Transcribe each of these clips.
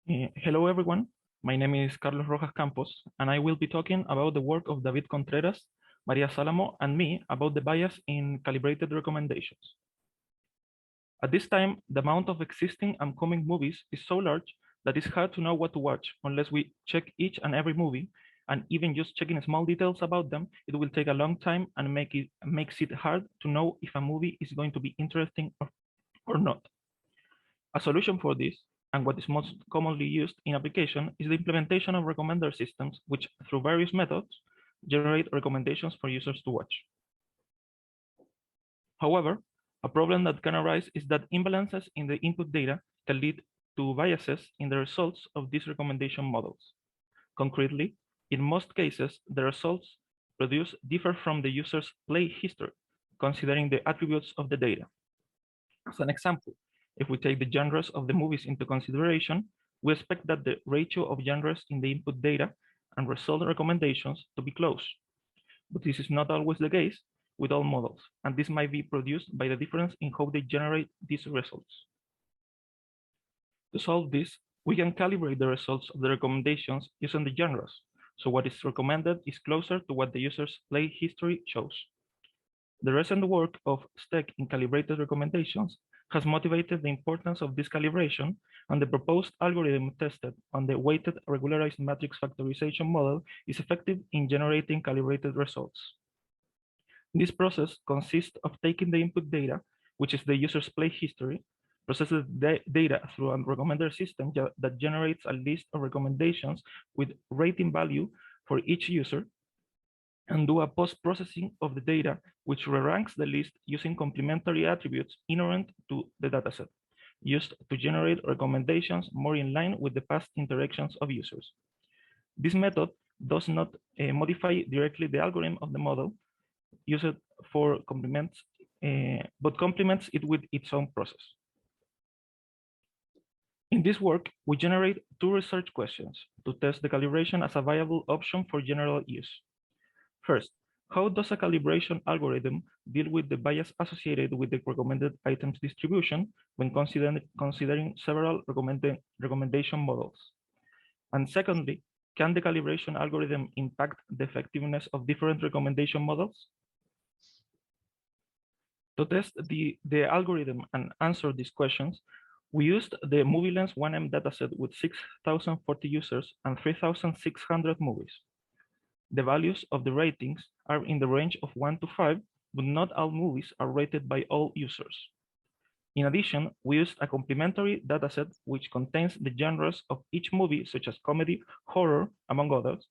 Hello, everyone. My name is Carlos Rojas Campos, and I will be talking about the work of David Contreras, Maria Salamó, and me about the bias in calibrated recommendations. At this time, the amount of existing and coming movies is so large that it's hard to know what to watch unless we check each and every movie, and even just checking small details about them, it will take a long time and makes it hard to know if a movie is going to be interesting or not. A solution for this, and what is most commonly used in application, is the implementation of recommender systems, which through various methods generate recommendations for users to watch. However, a problem that can arise is that imbalances in the input data can lead to biases in the results of these recommendation models. Concretely, in most cases, the results produced differ from the user's play history, considering the attributes of the data. As an example, if we take the genres of the movies into consideration, we expect that the ratio of genres in the input data and result recommendations to be close. But this is not always the case with all models, and this might be produced by the difference in how they generate these results. To solve this, we can calibrate the results of the recommendations using the genres, so what is recommended is closer to what the user's play history shows. The recent work of Steck in calibrated recommendations has motivated the importance of this calibration, and the proposed algorithm tested on the weighted regularized matrix factorization model is effective in generating calibrated results. This process consists of taking the input data, which is the user's play history, processes the data through a recommender system that generates a list of recommendations with rating value for each user, and do a post-processing of the data, which re-ranks the list using complementary attributes inherent to the dataset, used to generate recommendations more in line with the past interactions of users. This method does not modify directly the algorithm of the model used for complements, but complements it with its own process. In this work, we generate two research questions to test the calibration as a viable option for general use. First, how does a calibration algorithm deal with the bias associated with the recommended items distribution when considering several recommendation models? And secondly, can the calibration algorithm impact the effectiveness of different recommendation models? To test the algorithm and answer these questions, we used the MovieLens 1M dataset with 6,040 users and 3,600 movies. The values of the ratings are in the range of 1 to 5, but not all movies are rated by all users. In addition, we used a complementary dataset which contains the genres of each movie, such as comedy, horror, among others,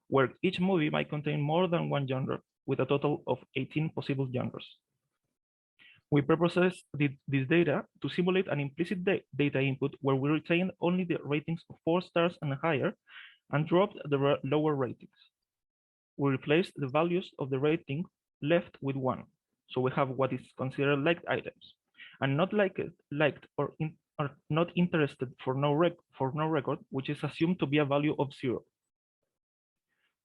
where each movie might contain more than one genre, with a total of 18 possible genres. We preprocessed this data to simulate an implicit data input where we retained only the ratings of 4 stars and higher and dropped the lower ratings. We replaced the values of the rating left with 1, so we have what is considered liked items, and not liked or not interested for no record, which is assumed to be a value of 0.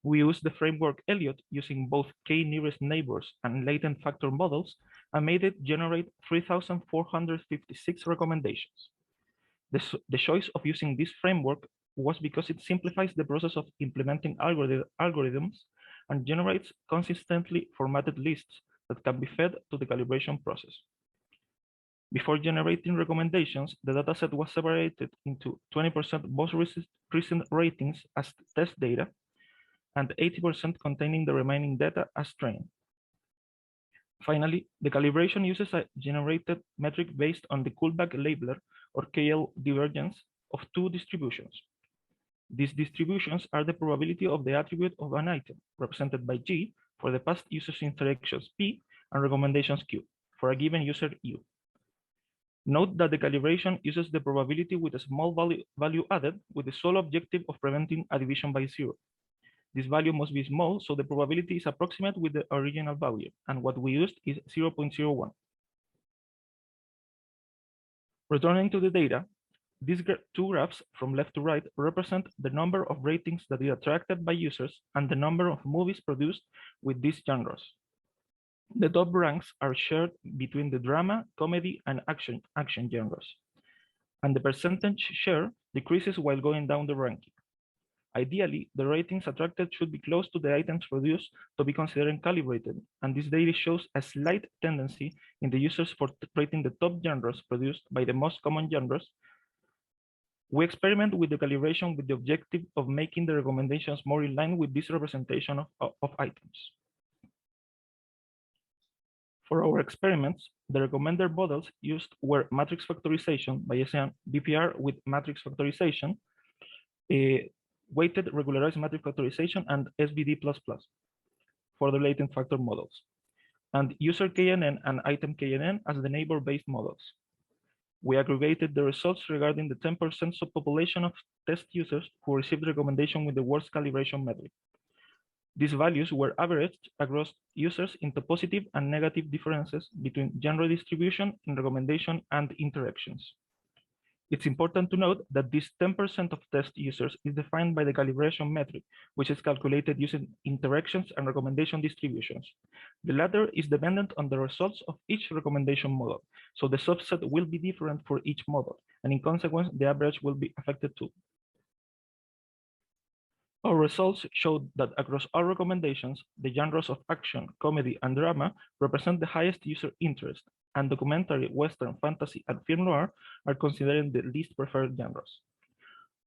We use the framework Elliott using both k-nearest neighbors and latent factor models and made it generate 3,456 recommendations. The choice of using this framework was because it simplifies the process of implementing algorithms and generates consistently formatted lists that can be fed to the calibration process. Before generating recommendations, the dataset was separated into 20% most recent ratings as test data and 80% containing the remaining data as trained. Finally, the calibration uses a generated metric based on the Kullback labeler or KL divergence of 2 distributions. These distributions are the probability of the attribute of an item, represented by G, for the past user's interactions P, and recommendations Q, for a given user U. Note that the calibration uses the probability with a small value added with the sole objective of preventing a division by 0. This value must be small, so the probability is approximate with the original value, and what we used is 0.01. Returning to the data, these 2 graphs from left to right represent the number of ratings that are attracted by users and the number of movies produced with these genres. The top ranks are shared between the drama, comedy, and action genres. and the percentage share decreases while going down the ranking. Ideally, the ratings attracted should be close to the items produced to be considered calibrated, and this data shows a slight tendency in the users for rating the top genres produced by the most common genres. We experiment with the calibration with the objective of making the recommendations more in line with this representation of items. For our experiments, the recommender models used were matrix factorization by using BPR with matrix factorization, weighted regularized matrix factorization, and SVD++ for the latent factor models, and user KNN and item KNN as the neighbor-based models. We aggregated the results regarding the 10% subpopulation of test users who received recommendation with the worst calibration metric. These values were averaged across users into positive and negative differences between genre distribution in recommendation and interactions. It's important to note that this 10% of test users is defined by the calibration metric, which is calculated using interactions and recommendation distributions. The latter is dependent on the results of each recommendation model, so the subset will be different for each model, and in consequence, the average will be affected too. Our results showed that across all recommendations, the genres of action, comedy, and drama represent the highest user interest, and documentary, Western, fantasy, and film noir are considered the least preferred genres.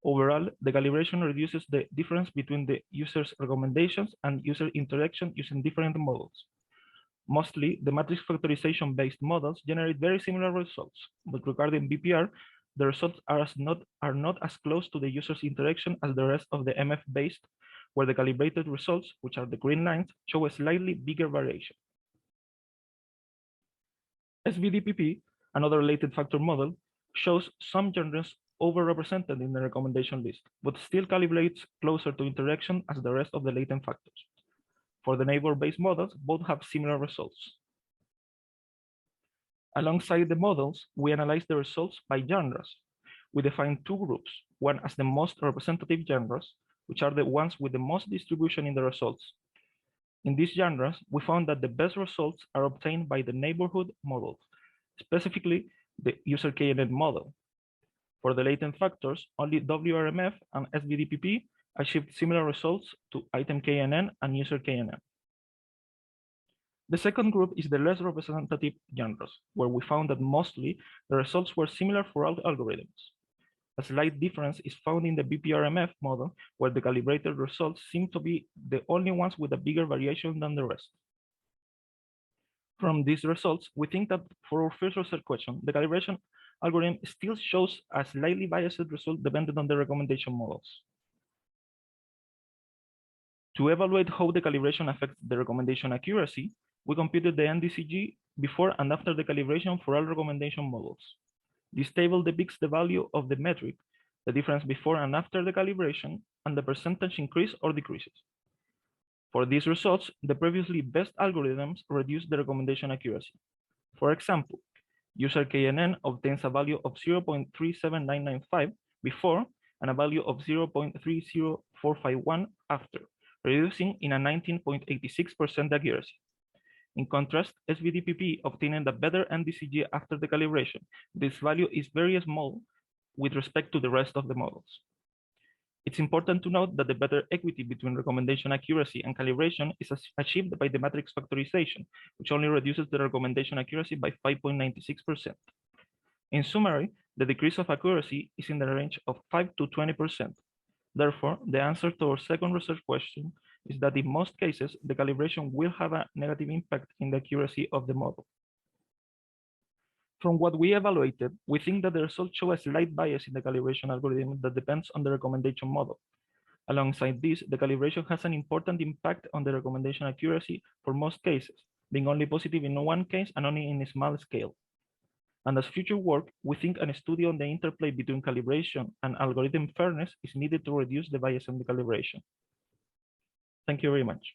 Overall, the calibration reduces the difference between the user's recommendations and user interaction using different models. Mostly, the matrix factorization-based models generate very similar results, but regarding BPR, the results are not as close to the user's interaction as the rest of the MF-based, where the calibrated results, which are the green lines, show a slightly bigger variation. SVDPP, another latent factor model, shows some genres overrepresented in the recommendation list, but still calibrates closer to interaction as the rest of the latent factors. For the neighbor-based models, both have similar results. Alongside the models, we analyze the results by genres. We define two groups, one as the most representative genres, which are the ones with the most distribution in the results. In these genres, we found that the best results are obtained by the neighborhood models, specifically the user KNN model. For the latent factors, only WRMF and SVDPP achieved similar results to item KNN and user KNN. The second group is the less representative genres, where we found that mostly the results were similar for all algorithms. A slight difference is found in the BPRMF model, where the calibrated results seem to be the only ones with a bigger variation than the rest. From these results, we think that for our first research question, the calibration algorithm still shows a slightly biased result dependent on the recommendation models. To evaluate how the calibration affects the recommendation accuracy, we computed the NDCG before and after the calibration for all recommendation models. This table depicts the value of the metric, the difference before and after the calibration, and the percentage increase or decreases. For these results, the previously best algorithms reduce the recommendation accuracy. For example, user KNN obtains a value of 0.37995 before and a value of 0.30451 after, reducing in a 19.86% accuracy. In contrast, SVDPP obtained a better NDCG after the calibration. This value is very small with respect to the rest of the models. It's important to note that the better equity between recommendation accuracy and calibration is achieved by the matrix factorization, which only reduces the recommendation accuracy by 5.96%. In summary, the decrease of accuracy is in the range of 5 to 20%. Therefore, the answer to our second research question is that in most cases, the calibration will have a negative impact in the accuracy of the model. From what we evaluated, we think that the results show a slight bias in the calibration algorithm that depends on the recommendation model. Alongside this, the calibration has an important impact on the recommendation accuracy for most cases, being only positive in one case and only in a small scale. And as future work, we think a study on the interplay between calibration and algorithm fairness is needed to reduce the bias in the calibration. Thank you very much.